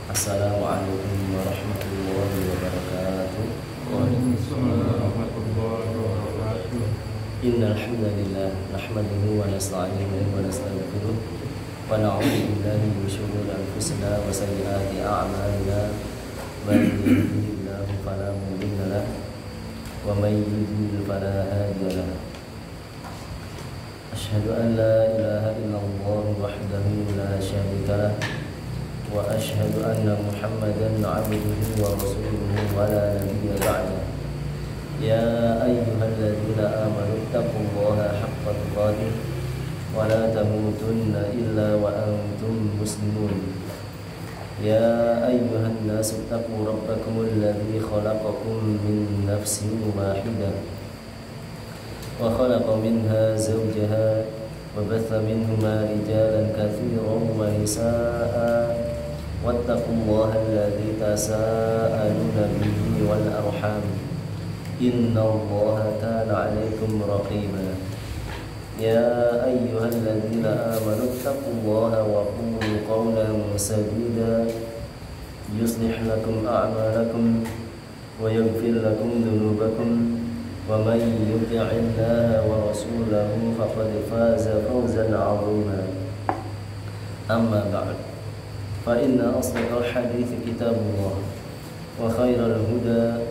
Assalamualaikum warahmatullahi wabarakatuh. Waalaikumsalam warahmatullahi wabarakatuh. Innal hamdalillah nahmaduhu wa nasta'inuhu wa nastaghfiruh wa na'udzu billahi min shururi anfusina wa sayyiati a'malina. Man yahdihillahu fala mudilla lahu wa man yudlil fala hadiya lahu. Asyhadu an la ilaha illallah wahdahu la syarika lahu wa asyhadu anna Muhammadan 'abduhu wa rasuluhu wa la nabiyya ba'dahu. Ya ayyuhalladzina amanu taqullaha haqqa tuqatih wa la tamutunna illa wa antum muslimun. Ya ayyuhan nasu taqu rabbakumul ladzi khalaqakum min nafsin wahidah wa khalaqa minha zawjaha wa batha minhuma rijalan katsiran wa nisaa'a wattaqullaha alladzi tasaaluna bihi wal arham innallaha kana 'alaikum raqiba. Ya ayyuhalladzina amanu taqullaha wa qulu qawlan sadida yuslih lakum a'malakum wa yaghfir lakum dhunubakum wa man yuti'illaha wa rasulahu faqad faza fawzan 'azima. Amma ba'd, fa inna asdaqal hadithi kitabullah wa khairal huda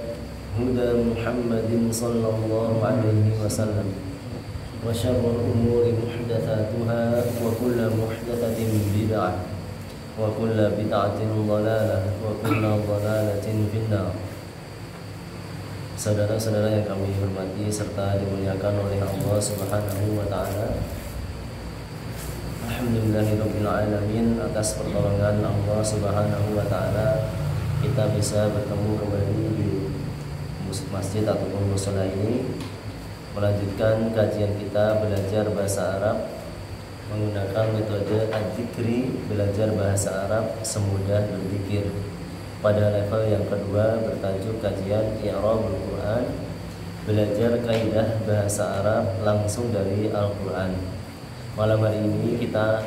huda Muhammadin sallallahu alaihi wasallam wa syarrul umuri muhdatsatuha wa kullu muhdatsatin bid'ah wa kullu bid'atin dhalalah wa kullu dhalalatin finnar. Saudara-saudara yang kami hormati serta dimuliakan oleh Allah Subhanahu wa taala, alhamdulillahirabbil alamin, atas pertolongan Allah Subhanahu wa taala kita bisa bertemu kembali di masjid ataupun mushola ini, melanjutkan kajian kita belajar bahasa Arab menggunakan metode ad-dzikri, belajar bahasa Arab semudah berzikir, pada level yang kedua bertajuk kajian i'rabul Quran, belajar kaidah bahasa Arab langsung dari Al-Quran. Malam hari ini kita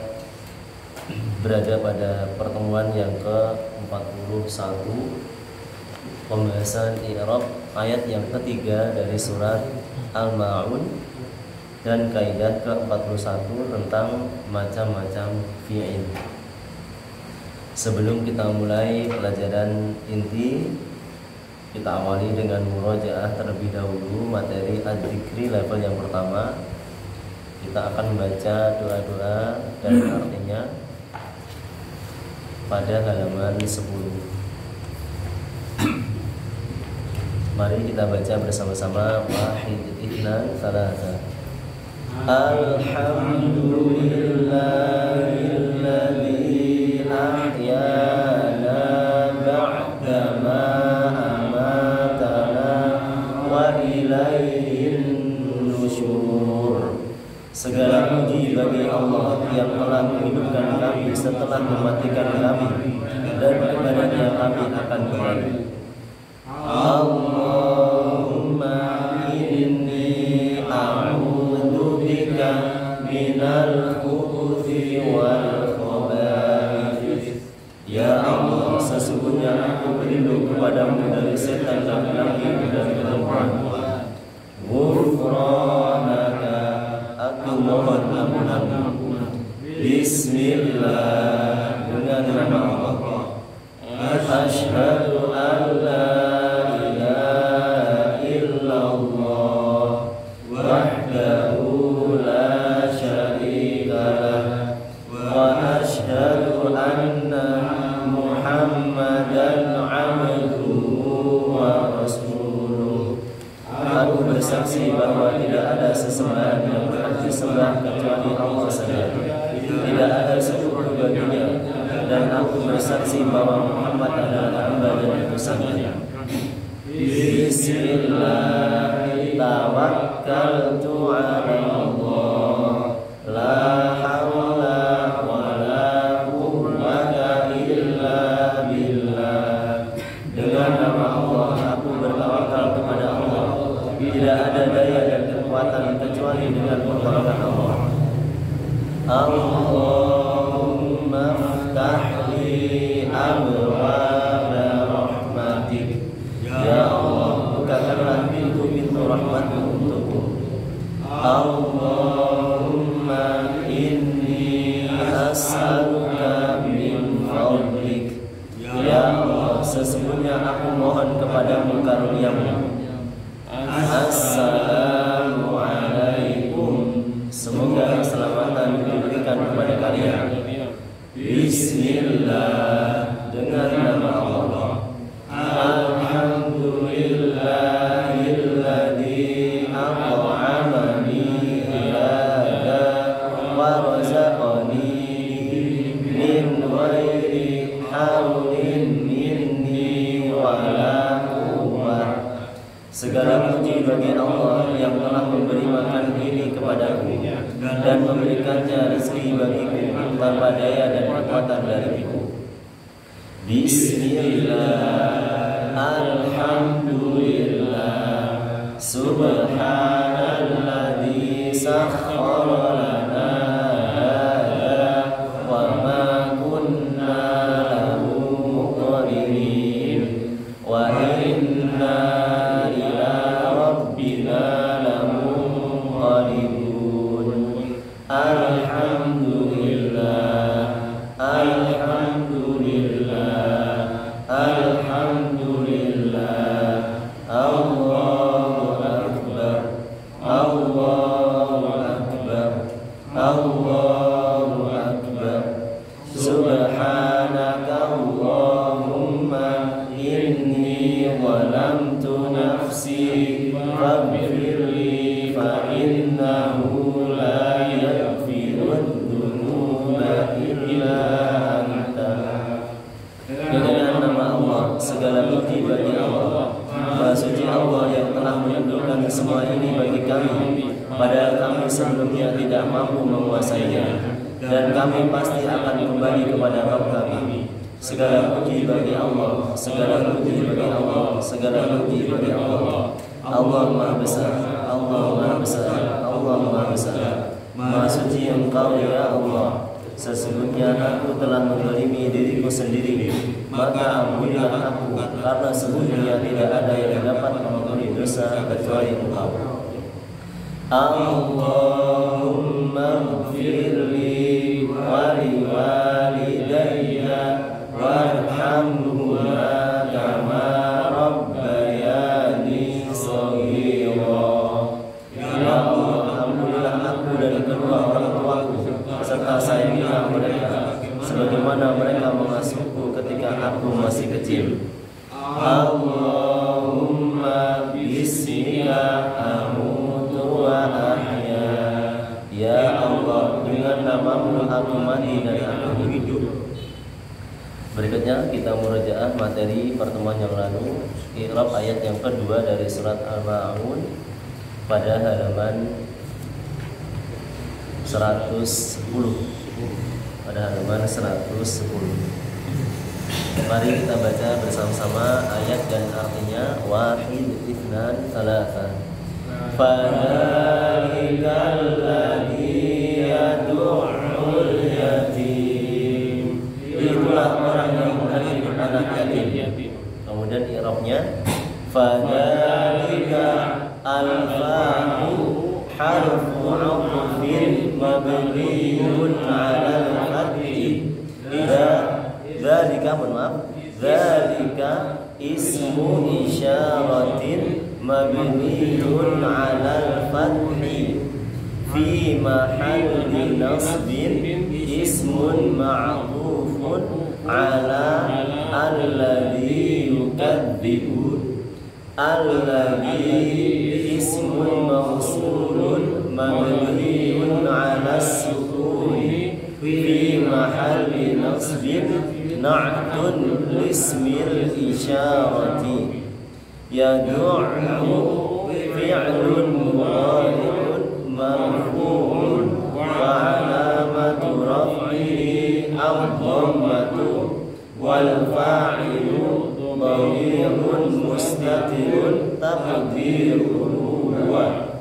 berada pada pertemuan yang ke-41, pembahasan i'rab ayat yang ketiga dari surat Al-Ma'un dan kaidah ke-41 tentang macam-macam fi'il. Sebelum kita mulai pelajaran inti, kita awali dengan murojaah terlebih dahulu materi ad-dzikri level yang pertama. Kita akan membaca doa-doa dan artinya pada halaman 10. Mari kita baca bersama-sama. Wahid, ithnan, thalatha. Alhamdulillahilladzi ahyana ba'dama amatana wa ilaihin nusyur. Segala puji bagi Allah yang telah menghidupkan kami setelah mematikan kami, dan kepadanya kami akan kembali. Allahumma inni a'udzu bika minal khubuthi wal khaba'ith. Ya Allah, sesungguhnya aku berlindung kepadamu dari setan laki-laki dan perempuan. Ghufranaka, aku mohon ampunanmu. Bismillah, dengan nama Allah. Asyhadu an la ilaha illallah wahdahu la syarika lah wa asyhadu anna Muhammadan 'abduhu wa rasuluh. Aku bersaksi bahwa tidak ada sesembahan yang berhak disembah kecuali Allah saja. Tidak ada sekutu baginya, dan aku bersaksi bahwa Muhammad adalah hamba dan utusannya. Bismillah, tawakkaltu 'ala Allah, la haula wa la quwwata illa billah. Dengan nama Allah aku bertawakal kepada Allah. Tidak ada daya dan kekuatan kecuali dengan pertolongan Allah. Allahumma ftah li abwaaba sesungguhnya aku mohon kepadamu karuniamu. Assalamualaikum, semoga keselamatan diberikan kepada kalian. Bismillah, dengan nama Allah. Alhamdulillahilladzi at'amani hada wa razaqani min ghairi haulin minni wala quwwah. Segala puji bagi Allah yang telah memberi makan ini kepadaku dan memberikannya rezeki bagiku tanpa daya dan kekuatan dariku. Bismillah, alhamdulillah, subhanalladzi sakhkhara lana hadza wa ma kunna lahu muqrinin wa inna ila rabbina lamunqalibun. Alhamdulillah, alhamdulillah, alhamdulillah. Allahu akbar, Allahu akbar, Allahu akbar. Subhanaka Allahumma inni zalamtu nafsi faghfirli fa innahu la yaghfirudz dzunuba illa anta. Dengan nama Allah, segala puji bagi Allah. Maha suci Allah yang telah menentukan semua ini bagi kami, padahal kami sebelumnya tidak mampu menguasainya, dan kami pasti akan kembali kepada Rabb kami. Segala puji bagi Allah, segala puji bagi Allah, segala puji bagi Allah. Allah Maha Besar, Allah Maha Besar, Allah Maha Besar. Maha suci Engkau ya Allah. Sesungguhnya aku telah menzalimi diriku sendiri, maka ampunilah aku, karena sesungguhnya tidak ada yang dapat mengampuni dosa kecuali Engkau. Allahumma ighfirli wa liwalidayya warhamhuma kama rabbayani shaghira. Ya Allah, ampunilah aku dan kedua orang tuaku, serta sayangilah mereka sebagaimana mereka mengasuhku ketika aku masih kecil. Allahumma bismika amutu wa ahya. Ya Allah, dengan namamu aku mati dan aku hidup. Berikutnya kita murajaah materi pertemuan yang lalu, i'rab ayat yang kedua dari surat Al-Ma'un pada halaman 110. Pada halaman 110. Mari kita baca bersama-sama ayat dan artinya. Wahid, itsnan, tsalatsa. Fadzalikal ladzi yad'ul yatim. Itulah orang yang mengandung anak yatim. Kemudian i'rabnya, fadzalika al-fa'u harfu 'atfin mabniun 'alal fathi. Dzalika ismu isyaratin mabniun 'alal fathi fi mahalli nasbin ismun ma'tufun 'ala alladzi yukadzibu. Alladzi ismun mawsulun mabniun 'ala sukuni fi mahalli nasbin na'tun lismil isyarati. Yad'u fi'lun mudhari'un marfu'un wa 'alamatu raf'ihi ad-dhammatu wal fa'ilu dhamirun mustatirun taqdiruhu huwa.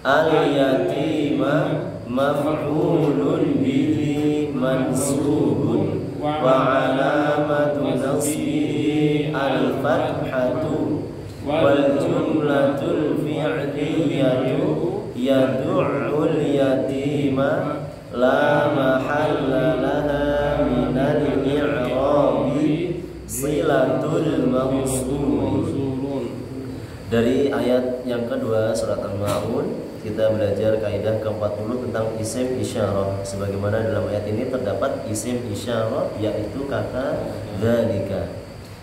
Al-yatima maf'ulun bihi mansubun wa 'alamatu nasbihi al-fathatu wal jumlatul fi'liyatu yad'ul yatima la mahalla laha minal i'rabi silatul Watul mawsulun. Dari ayat yang kedua surat Al-Ma'un kita belajar kaidah ke-40 tentang isim isyarah. Sebagaimana dalam ayat ini terdapat isim isyarah yaitu kata dzalika.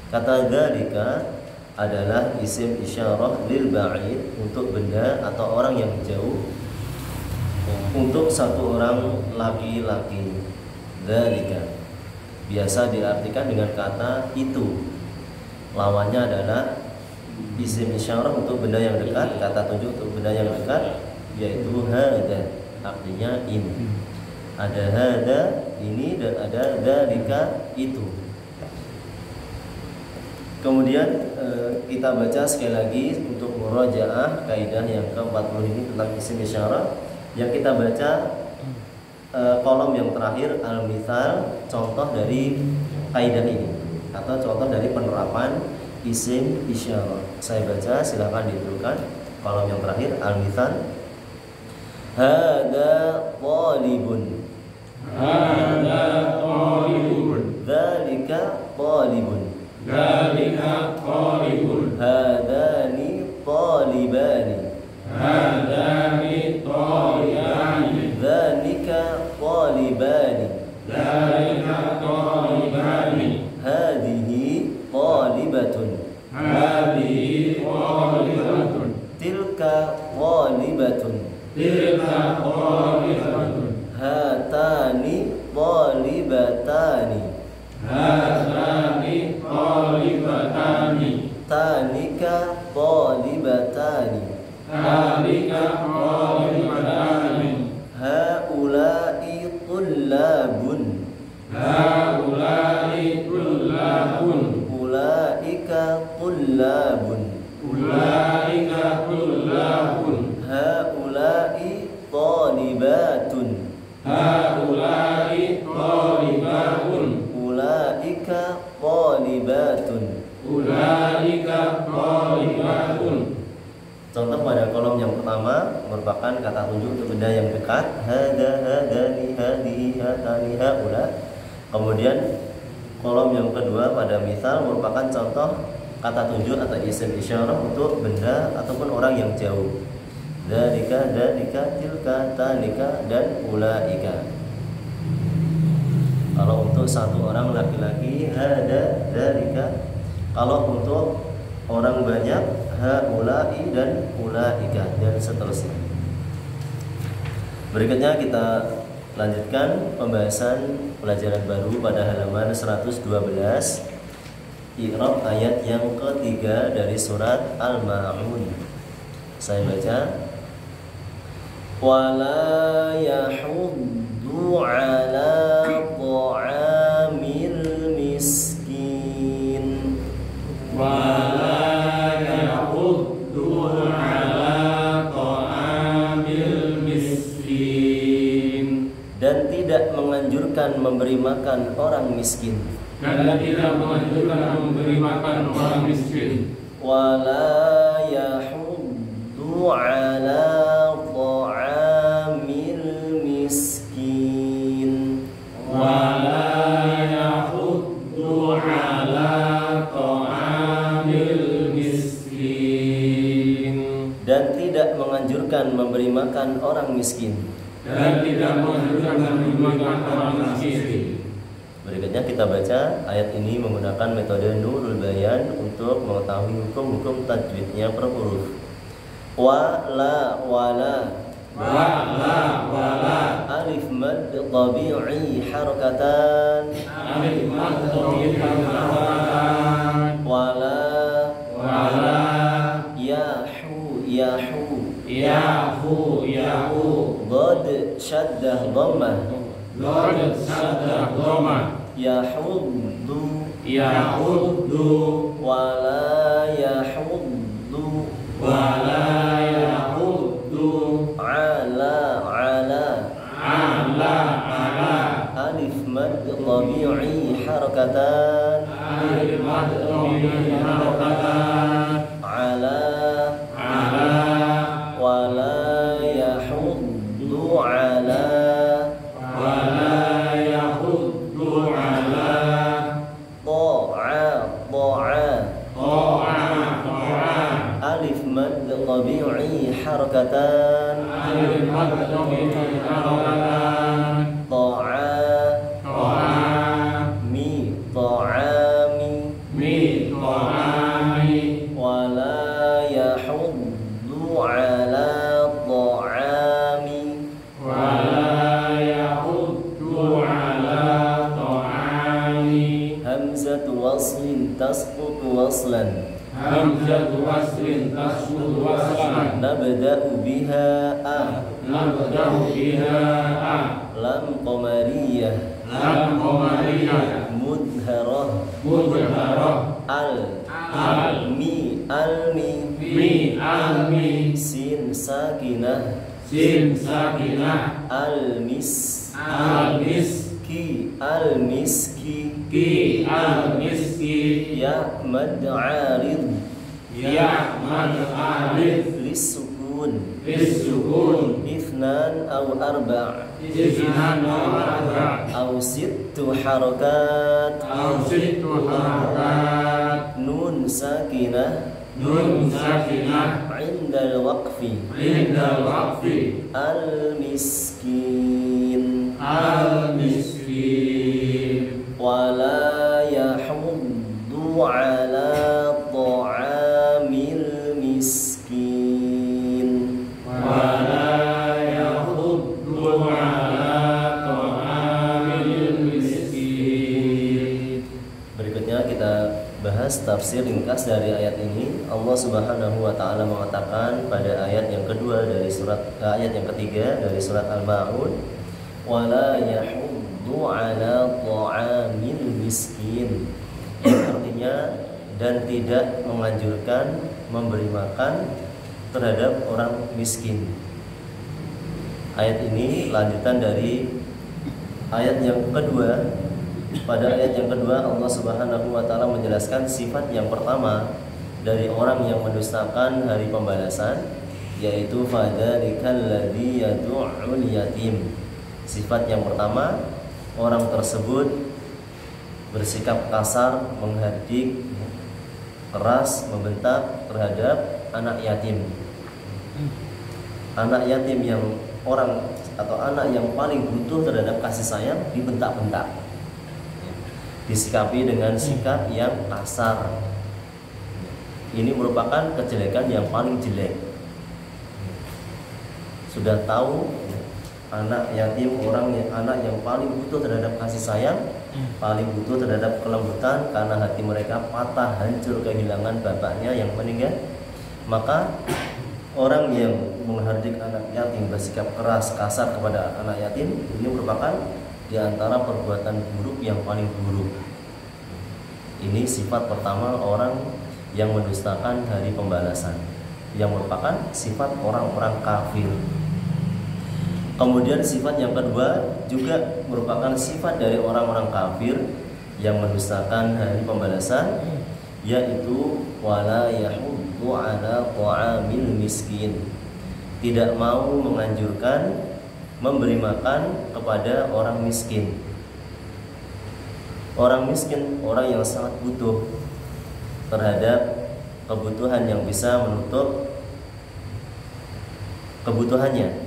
Kata dzalika adalah isim isyarah lil ba'id untuk benda atau orang yang jauh, untuk satu orang laki-laki. Dzalika biasa diartikan dengan kata itu. Lawannya adalah isim isyarah untuk benda yang dekat, kata tunjuk untuk benda yang dekat yaitu hada, artinya ini. Ada hada ini dan ada dzalika itu. Kemudian kita baca sekali lagi untuk murajaah kaidah yang ke-40 ini tentang isim isyarah. Yang kita baca kolom yang terakhir al-mithal, contoh dari kaidah ini atau contoh dari penerapan isim isyarah. Saya baca, silakan dituliskan kolom yang terakhir al-mithal. Hada talibun. Hada talibun. Dzalika talibun. Dzalika talibun. Hadani talibani. Hadani talibani. Dzalika talibani. Dzalika talibani. Hadhihi talibatun. Hadhihi talibatun. Tilka talibatun. Tilka talibatun. Hatani talibatani. Hadani talibatani. Tanika talibatani. Talika talibatani. Haula'i tullabun. Haulai tullabun. Ulaika tullabun. Ulaika tullabun. Haula'i talibatun. Haulai talibatun. Ulaika talibatun. Ulaika talibatun. Contoh pada kolom yang pertama merupakan kata tunjuk untuk benda yang dekat. Hada, hadani, hadihi, hatani, haula. Kemudian kolom yang kedua pada misal merupakan contoh kata tunjuk atau isim isyarah untuk benda ataupun orang yang jauh. Dzalika, dzalika, tilka, tanika, dan ulaika. Kalau untuk satu orang laki-laki hada, dzalika. Kalau untuk orang banyak haulai dan ulaika dan seterusnya. Berikutnya kita lanjutkan pembahasan pelajaran baru pada halaman 112, i'rab ayat yang ketiga dari surat Al-Ma'un. Saya baca. Wala yahuddu ala ta'amil miskin. Wala yahuddu ala ta'amil miskin. Dan tidak menganjurkan memberi makan orang miskin. Dan tidak menganjurkan memberi makan orang miskin. Wala yahuddu ala ta'amil miskin. Wala yahuddu ala ta'amil miskin. Dan tidak menganjurkan memberi makan orang miskin. Dan tidak menganjurkan memberi makan orang miskin. Berikutnya kita baca ayat ini menggunakan metode Nurul Bayan untuk mengetahui hukum-hukum tajwidnya per huruf. Wala, wala. Wala, wala. Alif mad tabi'i harakatan. Alif mad tabi'i harakatan. Wala, Wala. yahu, yahu. Yahu, yahu. Dhad syaddah dhammah. Dhad syaddah dhammah. Yahuddu, Yahuddu. wala yahuddu. Wala yahuddu. Ala, ala. Ala, ala. Alif mad tabi'i harakatan. Alif mad tabi'i harakatan. Ala, Ala. wala yahuddu ala. Wala yahuddu ala. Ta'a, ta'a. harokatan alif maftuh ini harokatan ta'ami mi ta'ami wala yahuddu ala ta'ami wala yahuddu ala ta'ami hamzatu waslin tasqutu waslan hamzatu waslin tasqutu waslan nabda'u biha nabda'u biha lam qamariyah lam qamariyah mudharah mi sin sakinah sin sakinah al-miski ki al-miski ya mad arid ya mad alif lisukun bisukun ithnan aw arba' isnan arba' aw sittu harakat aw sittu harakat nun sakinah nun sakinah indal waqfi inda waqfi al-miskin al-miskin wala yahuddu ala ta'amil miskin wala yahuddu ala ta'amil miskin. Berikutnya kita bahas tafsir ringkas dari ayat ini. Allah Subhanahu wa taala mengatakan pada ayat yang kedua dari ayat yang ketiga dari surat Al-Ma'un, wala yahuddu ala ta'amil miskin. Yang artinya dan tidak menganjurkan memberi makan terhadap orang miskin. Ayat ini lanjutan dari ayat yang kedua. Pada ayat yang kedua Allah Subhanahu wa taala menjelaskan sifat yang pertama dari orang yang mendustakan hari pembalasan, yaitu fadzalikal ladzi yad'ul yatim. Sifat yang pertama, orang tersebut bersikap kasar, menghardik, keras, membentak terhadap anak yatim. Anak yatim yang anak yang paling butuh terhadap kasih sayang dibentak-bentak, disikapi dengan sikap yang kasar. Ini merupakan kejelekan yang paling jelek. Sudah tahu anak yatim anak yang paling butuh terhadap kasih sayang, paling butuh terhadap kelembutan karena hati mereka patah, hancur kehilangan bapaknya yang meninggal. Maka orang yang menghardik anak yatim, bersikap keras, kasar kepada anak yatim, ini merupakan di antara perbuatan buruk yang paling buruk. Ini sifat pertama orang yang mendustakan hari pembalasan, yang merupakan sifat orang-orang kafir. Kemudian sifat yang kedua juga merupakan sifat dari orang-orang kafir yang mendustakan hari pembalasan, yaitu wala yahuddu ala ta'amil miskin. Tidak mau menganjurkan memberi makan kepada orang miskin. Orang miskin, orang yang sangat butuh terhadap kebutuhan yang bisa menutup kebutuhannya,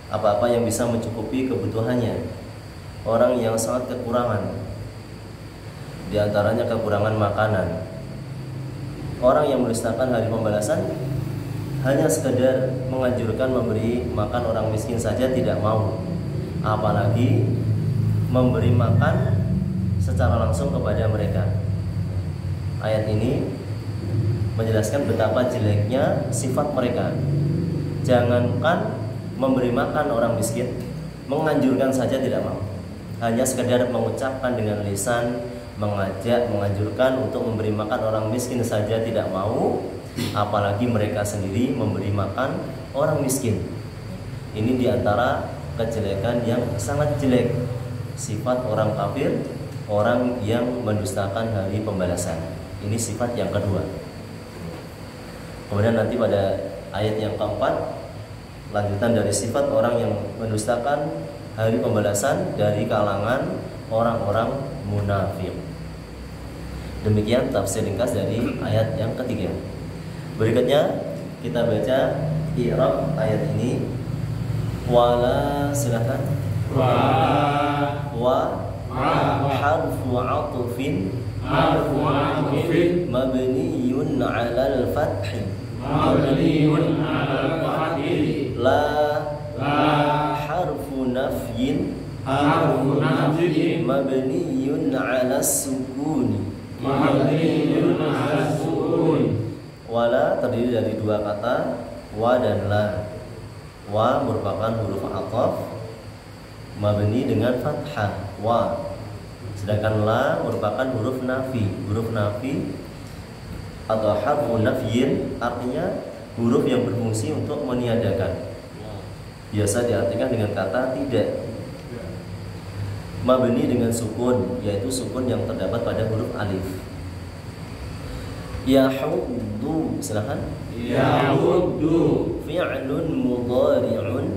apa-apa yang bisa mencukupi kebutuhannya. Orang yang sangat kekurangan, di antaranya kekurangan makanan. Orang yang mendustakan hari pembalasan hanya sekedar menganjurkan memberi makan orang miskin saja tidak mau, apalagi memberi makan secara langsung kepada mereka. Ayat ini menjelaskan betapa jeleknya sifat mereka. Jangankan memberi makan orang miskin, menganjurkan saja tidak mau. Hanya sekedar mengucapkan dengan lisan, mengajak, menganjurkan untuk memberi makan orang miskin saja tidak mau, apalagi mereka sendiri memberi makan orang miskin. Ini diantara kejelekan yang sangat jelek, sifat orang kafir, orang yang mendustakan hari pembalasan. Ini sifat yang kedua. Kemudian nanti pada ayat yang keempat, lanjutan dari sifat orang yang mendustakan hari pembalasan dari kalangan orang-orang munafik. Demikian tafsir ringkas dari ayat yang ketiga. Berikutnya kita baca i'rab ayat ini. Wala, silakan. Wa harfu 'athfin mabniyun 'alal fathi la harfu nafyin mabniyun 'alas sukuni. Wala terdiri dari dua kata, wa dan la. Wa merupakan huruf athaf mabni dengan fathah wa, sedangkan la merupakan huruf nafi. Huruf nafi atau harfu nafyin artinya huruf yang berfungsi untuk meniadakan. Biasa diartikan dengan kata tidak. Mabni dengan sukun, yaitu sukun yang terdapat pada huruf alif. Yahuddu, silakan. Yahuddu Fi'lun mudhari'un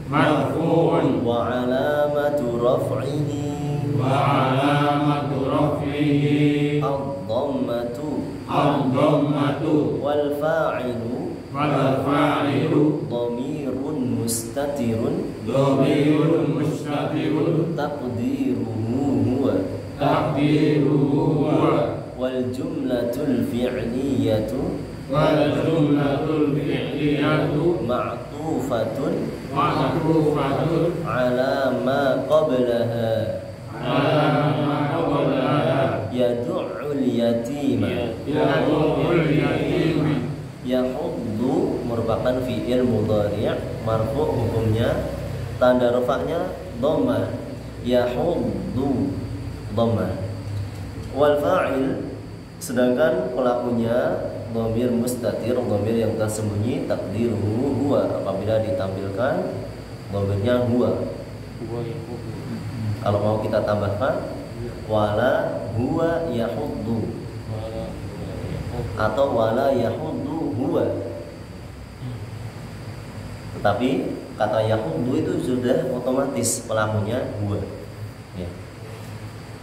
marfu'un wa 'alamatu raf'ihi ad-dhammatu wal fa'ilu dhamirun mustatirun taqdiruhu huwa wal jumlatul fi'liyatu ma'tufatun ala ma qablaha yad'ul yatima. Yahuddu merupakan fi'il mudhari' marfu' hukumnya tanda rafa'nya dhammah. Yahuddu dhammah. Wal fa'il sedangkan pelakunya dhamir mustatir, dhamir yang tersembunyi, takdiruhu huwa, apabila ditampilkan dhamirnya huwa. Kalau mau kita tambahkan wala huwa yahuddu atau wala yahuddu huwa. Tetapi kata yahuddu itu sudah otomatis pelakunya huwa. Ya.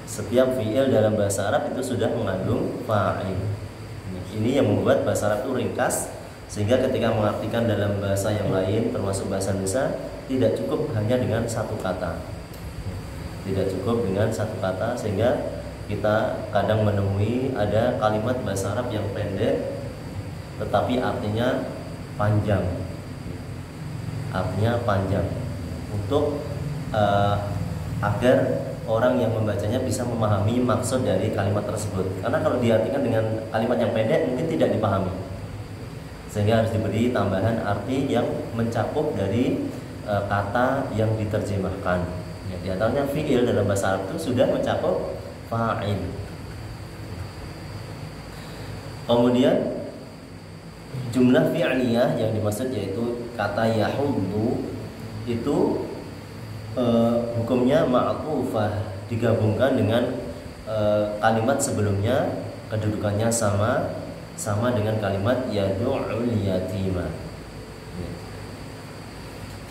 Setiap fi'il dalam bahasa Arab itu sudah mengandung fa'il. Ini yang membuat bahasa Arab itu ringkas, sehingga ketika mengartikan dalam bahasa yang lain termasuk bahasa Indonesia tidak cukup hanya dengan satu kata. Tidak cukup dengan satu kata, sehingga kita kadang menemui ada kalimat bahasa Arab yang pendek tetapi artinya panjang. Artinya panjang untuk agar orang yang membacanya bisa memahami maksud dari kalimat tersebut. Karena kalau diartikan dengan kalimat yang pendek mungkin tidak dipahami, sehingga harus diberi tambahan arti yang mencakup dari kata yang diterjemahkan. Ya, di antaranya fi'il dalam bahasa Arab itu sudah mencakup fa'il. Kemudian jumlah fi'liyah yang dimaksud yaitu kata yahuddu itu hukumnya ma'tufah, digabungkan dengan kalimat sebelumnya, kedudukannya sama dengan kalimat yad'ul yatima.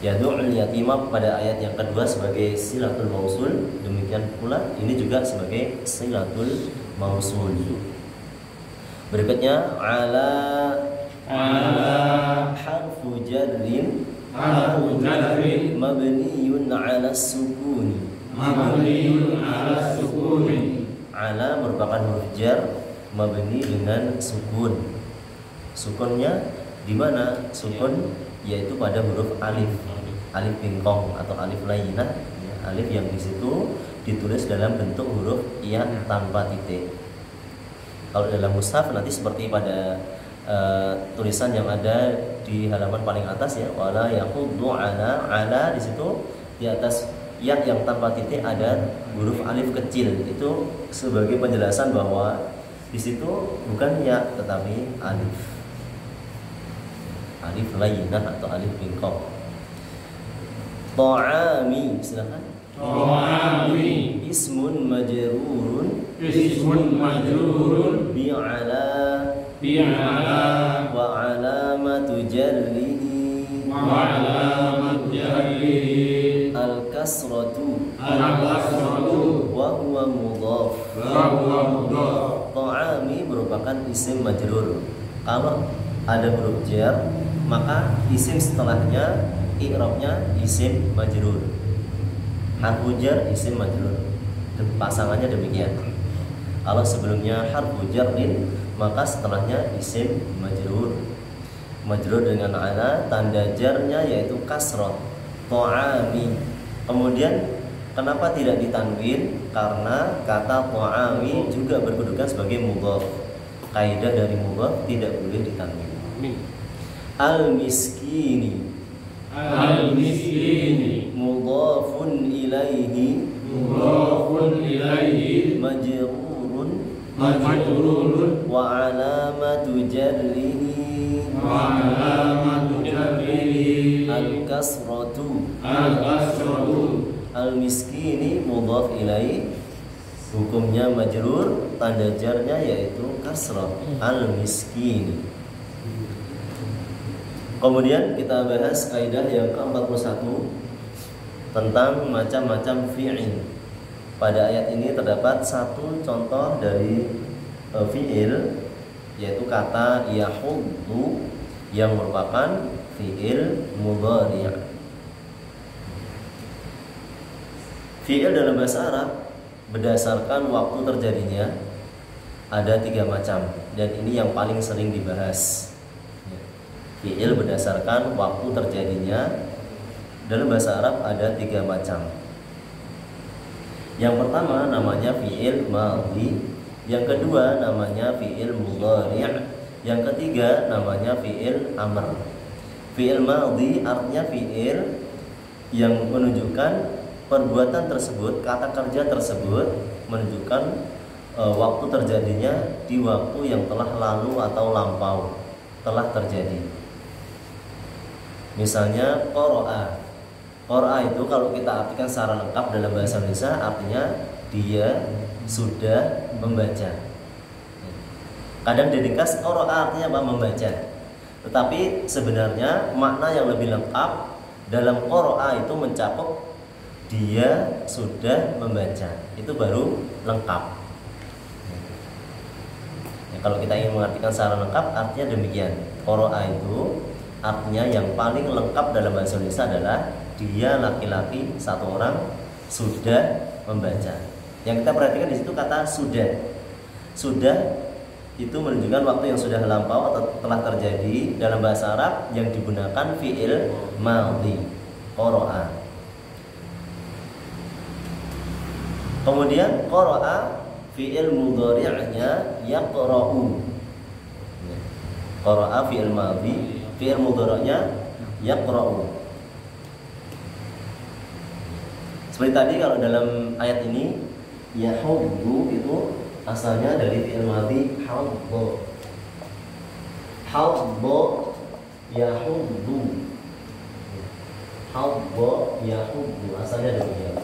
Yad'ul yatima pada ayat yang kedua sebagai silatul mausul, demikian pula ini juga sebagai silatul mausul. Berikutnya ala harfu jarrin mabniyun 'ala sukuni. Ala merupakan huruf jar mabni dengan sukun. Sukunnya di mana? Sukun yaitu pada huruf alif. Alif bingkong atau alif lainah, ya, alif yang di situ ditulis dalam bentuk huruf ya tanpa titik. Kalau dalam mushaf nanti seperti pada tulisan yang ada di halaman paling atas ya, wala yaquddu ala di situ di atas ya yang tanpa titik ada huruf alif kecil. Itu sebagai penjelasan bahwa di situ bukan ya tetapi alif. Alif lainah atau alif bingkong. Ta'ami, silakan. Ta'ami Ismun majrurun bi'ala wa alamatu jarrihi al-kasratu wa huwa mudhaf ta'ami merupakan isim majrur. Kalau ada huruf jar, maka isim setelahnya i'rabnya isim majrur. Harfu jar isim majrur. Pasangannya demikian. Kalau sebelumnya harfu jarrin, maka setelahnya isim majrur. Majrur dengan ala, tanda jarnya yaitu kasrah. Ta'ami. Kemudian kenapa tidak ditanwin? Karena kata ta'ami juga berkedudukan sebagai mudhaf. Kaidah dari mudhaf tidak boleh ditanwin. Al-miskini. Al-miskini. Mudhafun ilaihi. Mudhafun ilaihi. Majrurun. Majrurun. Wa alamatu jarrihi. Wa alamatu jarrihi. Al-kasratu. Al-kasratu. Al-miskini mudhaf ilaihi, hukumnya majrur, tanda jarnya yaitu kasrah. Al-miskini. Kemudian kita bahas kaidah yang ke-41 tentang macam-macam fi'il. Pada ayat ini terdapat satu contoh dari fi'il, yaitu kata yahuddu yang merupakan fi'il mudhari'. Fi'il dalam bahasa Arab berdasarkan waktu terjadinya ada 3 macam, dan ini yang paling sering dibahas. Fi'il berdasarkan waktu terjadinya dalam bahasa Arab ada 3 macam. Yang pertama namanya fi'il madhi, yang kedua namanya fi'il mudhari', yang ketiga namanya fi'il amr. Fi'il madhi artinya fi'il yang menunjukkan perbuatan tersebut, kata kerja tersebut menunjukkan waktu terjadinya di waktu yang telah lalu atau lampau, telah terjadi. Misalnya qara'a. Qara'a itu kalau kita artikan secara lengkap dalam bahasa Indonesia artinya dia sudah membaca. Kadang diringkas qara'a artinya apa? Membaca. Tetapi sebenarnya makna yang lebih lengkap dalam qara'a itu mencakup dia sudah membaca. Itu baru lengkap. Ya, kalau kita ingin mengartikan secara lengkap artinya demikian. Qara'a itu artinya yang paling lengkap dalam bahasa Indonesia adalah dia laki-laki satu orang sudah membaca. Yang kita perhatikan di situ kata sudah. Sudah itu menunjukkan waktu yang sudah lampau atau telah terjadi. Dalam bahasa Arab yang digunakan fi'il madhi, qara'a. Kemudian qara'a fi'il mudhari'nya yaqra'u. Qara'a fi'il madhi, fi'il mudhari'nya yaqra'u. Seperti tadi kalau dalam ayat ini yahuddu itu asalnya dari fi'il madhi hawdhu. Hawdhu yahuddu. Hawdhu yahuddu asalnya demikian.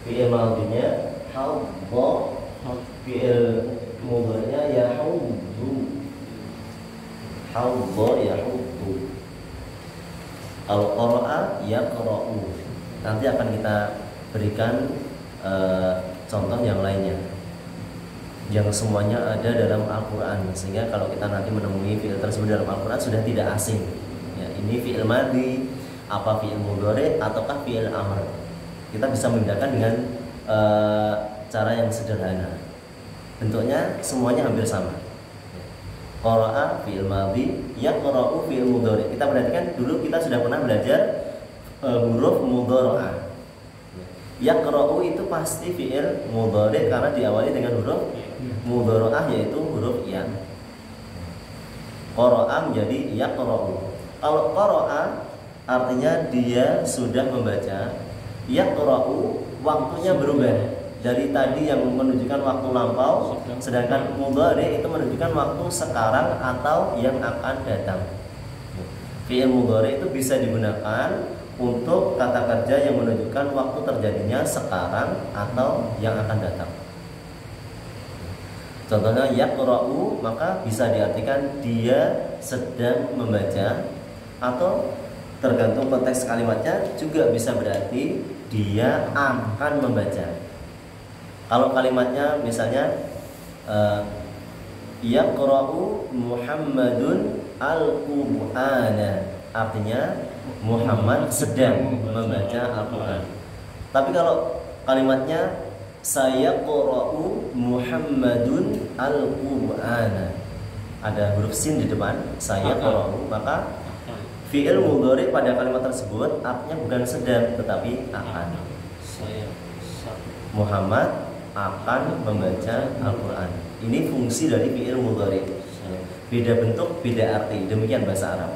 Fi'il madhinya hawdhu, fi'il mudhari'nya yahuddu. Hawdhu yahuddu. Kalau qara'a yaqra'u. Nanti akan kita berikan contoh yang lainnya yang semuanya ada dalam Al-Quran, sehingga kalau kita nanti menemui fi'il tersebut dalam Al-Quran sudah tidak asing ya, ini fi'il madhi, apa fi'il mudhari ataukah fi'il amr. Kita bisa membedakan dengan cara yang sederhana. Bentuknya semuanya hampir sama. Qara'a fi'il madhi, yaqra'u fi'il mudhari. Kita perhatikan dulu kita sudah pernah belajar huruf mudhara'ah. Yaqra'u itu pasti fi'il mudhari karena diawali dengan huruf mudhara'ah yaitu huruf ya. Qara'a menjadi yaqra'u. Kalau qara'a artinya dia sudah membaca. Yaqra'u waktunya berubah dari tadi yang menunjukkan waktu lampau, sedangkan mudhari itu menunjukkan waktu sekarang atau yang akan datang. Fi'il mudhari itu bisa digunakan untuk kata kerja yang menunjukkan waktu terjadinya sekarang atau yang akan datang. Contohnya yaqra'u maka bisa diartikan dia sedang membaca, atau tergantung konteks kalimatnya juga bisa berarti dia akan membaca. Kalau kalimatnya misalnya Yaqra'u Muhammadun al-Qur'ana, artinya Muhammad sedang membaca Al-Quran. Tapi kalau kalimatnya sayaqra'u Muhammadun al-Qur'ana, ada huruf sin di depan, sayaqra'u, maka fi'il mudhari pada kalimat tersebut artinya bukan sedang tetapi akan. Muhammad akan membaca Al-Quran. Ini fungsi dari fi'il mudhari. Beda bentuk, beda arti. Demikian bahasa Arab.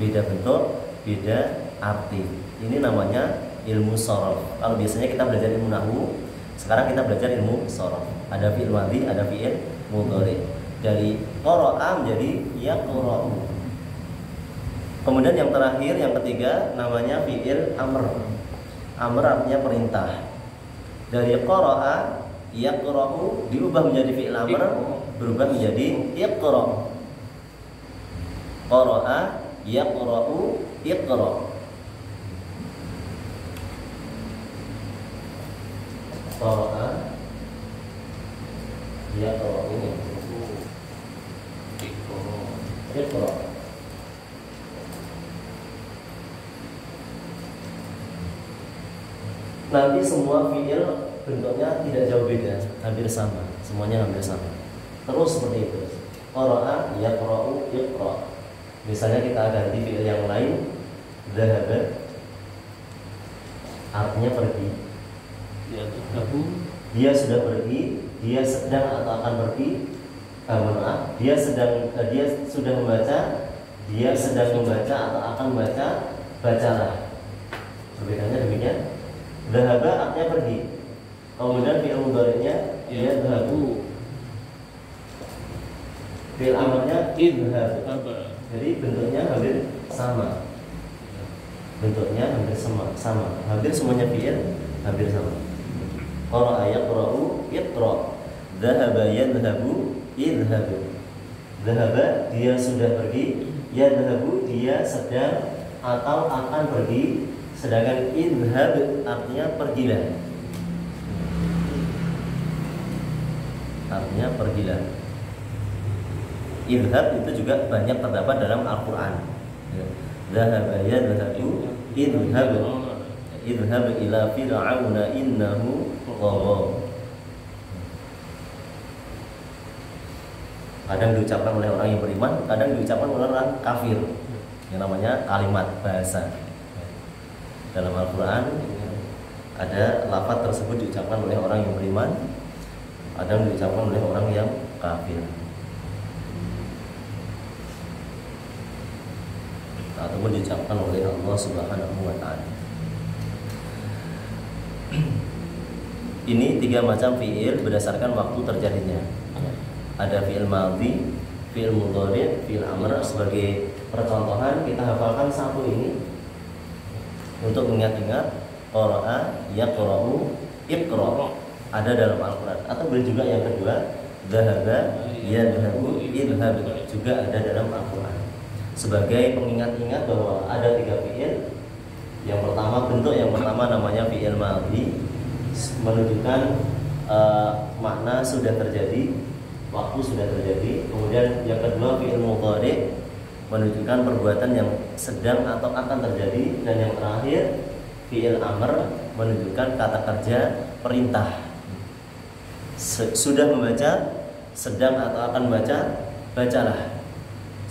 Beda bentuk, beda arti. Ini namanya ilmu shorof. Kalau biasanya kita belajar ilmu nahwu, sekarang kita belajar ilmu shorof. Ada fi'il madhi, ada fi'il mudhari. Dari qara'a menjadi yaqra'u. Kemudian yang terakhir, yang ketiga, namanya fi'il amr. Amr artinya perintah. Dari qara'a yaqra'u diubah menjadi fi'il amr, berubah menjadi iqra'. Qara'a yaqra'u iqra'. Qara'a yaqra'u iqra'. Nanti semua fi'il bentuknya tidak jauh beda, hampir sama, semuanya hampir sama. Terus seperti itu. Qara'a yaqra'u iqra'. Misalnya kita ganti fi'il yang lain, dhahaba, artinya pergi. Dia sudah pergi, dia sedang atau akan pergi. Dia sudah membaca, dia sedang membaca atau akan membaca, bacalah. Perbedaannya demikian. Dhahaba artinya pergi. Kemudian fi'il mudhari'nya ya dhahabu. Fi'il amrnya idhhab. Jadi bentuknya hampir sama. Bentuknya hampir sama. Hampir semuanya fi'il hampir sama. Qara'a yaqra'u iqra'. Dhahaba yadhhabu idhhab. Dhahaba dia sudah pergi, yadhhabu dia sedang atau akan pergi. Sedangkan idhhab artinya pergilah. Artinya pergilah. Idhhab itu juga banyak terdapat dalam Al-Quran. Dhahaba yadhhabu idhhab. Idhhab ila fir'auna innahu tagha. Kadang diucapkan oleh orang yang beriman, kadang diucapkan oleh orang kafir. Yang namanya kalimat bahasa. Dalam Al-Quran ada lafaz tersebut diucapkan oleh orang yang beriman, ada diucapkan oleh orang yang kafir, ataupun diucapkan oleh Allah Subhanahu wa Ta'ala. Ini 3 macam fi'il berdasarkan waktu terjadinya. Ada fi'il madhi, fi'il mudhari', fi'il amr. Sebagai percontohan kita hafalkan satu ini untuk mengingat-ingat. Qara'a yaqra'u iqra' ada dalam Al-Quran. Atau boleh juga yang kedua, dhahaba yadhhabu idhhab, juga ada dalam Al-Quran. Sebagai pengingat-ingat bahwa ada 3 fi'il. Yang pertama, bentuk yang pertama namanya fi'il madhi, menunjukkan makna sudah terjadi, waktu sudah terjadi. Kemudian yang kedua fi'il mudhari', menunjukkan perbuatan yang sedang atau akan terjadi. Dan yang terakhir fi'il amr, menunjukkan kata kerja perintah. Sudah membaca, sedang atau akan membaca, bacalah.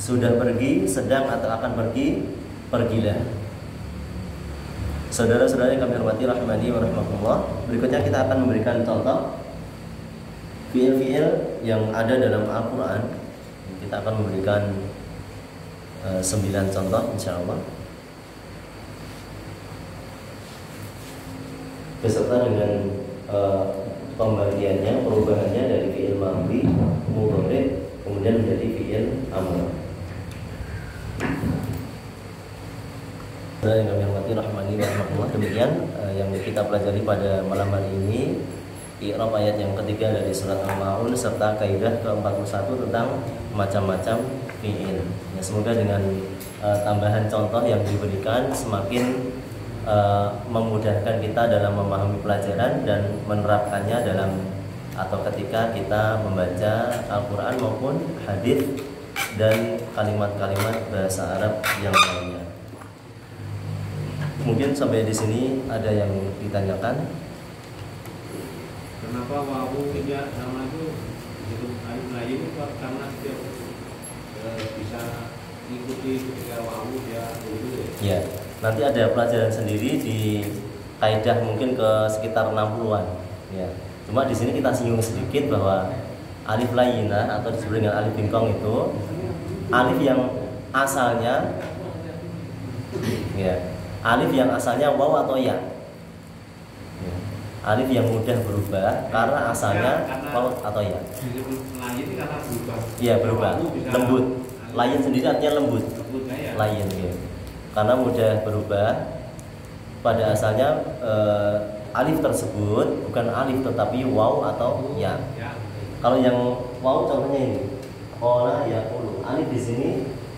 Sudah pergi, sedang atau akan pergi, pergilah. Saudara-saudara yang kami hormati rahimani wa rahmatullah, berikutnya kita akan memberikan contoh fi'il-fi'il yang ada dalam Al-Quran. Kita akan memberikan 9 contoh insyaallah, beserta dengan pembagiannya, perubahannya dari fi'il madhi, mudhari', kemudian menjadi fi'il amr. Yang kami hormati rahimani wa rahmatullah, demikian yang kita pelajari pada malam hari ini, i'rab ayat yang ketiga dari surat Al-Ma'un serta kaidah ke-41 tentang macam-macam fi'il. Ya, semoga dengan tambahan contoh yang diberikan semakin memudahkan kita dalam memahami pelajaran dan menerapkannya dalam atau ketika kita membaca Al-Quran maupun hadis dan kalimat-kalimat bahasa Arab yang lainnya. Mungkin sampai di sini ada yang ditanyakan. Kenapa wawu tidak sama itu disebut alif lain itu karena dia bisa ikuti ketika wawu dia dulu ya. Nanti ada pelajaran sendiri di kaidah mungkin ke sekitar 60-an ya. Cuma di sini kita singgung sedikit bahwa alif layyinah atau disebut dengan alif bingkong itu alif yang asalnya ya, alif yang asalnya waw atau ya. Alif yang mudah berubah karena asalnya waw atau ya. Lain karena berubah. Iya, berubah. Lembut. Lain sendiri artinya lembut. Lain ya. Karena mudah berubah. Pada asalnya alif tersebut bukan alif tetapi waw atau ya. Kalau yang waw contohnya ini. Qala yaqulu. Alif di sini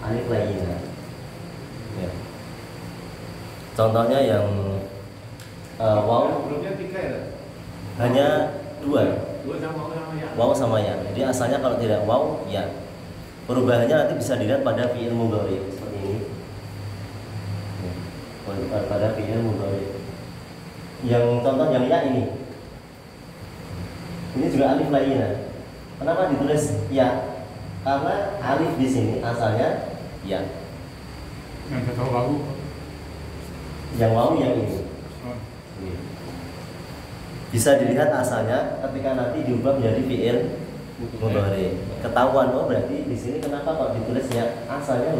alif layyinah. Ya. Contohnya yang waw hanya dua waw sama ya. Jadi asalnya kalau tidak waw ya. Perubahannya nanti bisa dilihat pada fi'il mudhari seperti ini. Pada fi'il mudhari. Yang contoh yang ya ini. Ini juga alif layyinah. Kenapa ditulis ya? Karena alif di sini asalnya ya. Yang kata wawu. Yang wawu yang ini. Bisa dilihat asalnya ketika nanti diubah menjadi fi'il mudhari. Ketahuan oh berarti di sini kenapa kok ditulisnya asalnya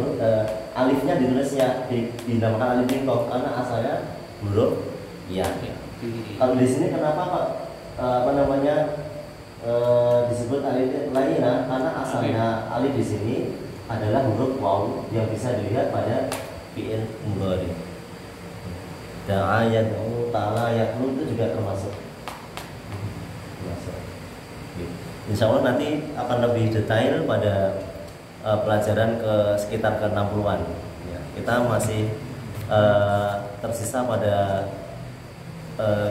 alifnya ditulisnya dinamakan alif bingkong karena asalnya huruf ya. Kalau di sini kenapa kok disebut alif layyinah karena asalnya alif di sini adalah huruf waw yang bisa dilihat pada fi'il mudhari. Da'a yad'u ta'ala yaqulu itu juga termasuk. Insya Allah nanti akan lebih detail pada pelajaran ke sekitar ke 60-an ya. Kita masih tersisa pada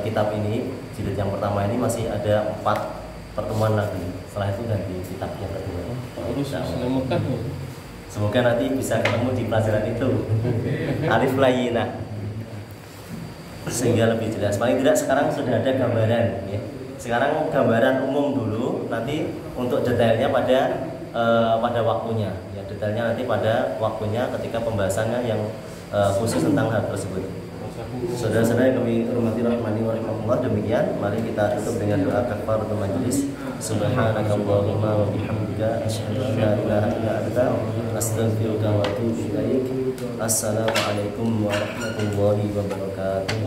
kitab ini, jilid yang pertama ini masih ada 4 pertemuan lagi. Setelah itu ganti kitab yang kedua. Semoga nanti bisa ketemu di pelajaran itu. Alif layyinah. Sehingga lebih jelas. Paling tidak sekarang sudah ada gambaran ya. Sekarang gambaran umum dulu, nanti untuk detailnya pada waktunya. Ya, detailnya nanti pada waktunya ketika pembahasannya yang khusus tentang hal tersebut. Saudara-saudara yang kami hormati rahmani wa rahmatullah, demikian mari kita tutup dengan doa kafaratul majelis. Subhanakallahumma wa bihamdika asyhadu an la ilaha illa anta astaghfiruka wa atubu ilaik. Assalamualaikum warahmatullahi wabarakatuh.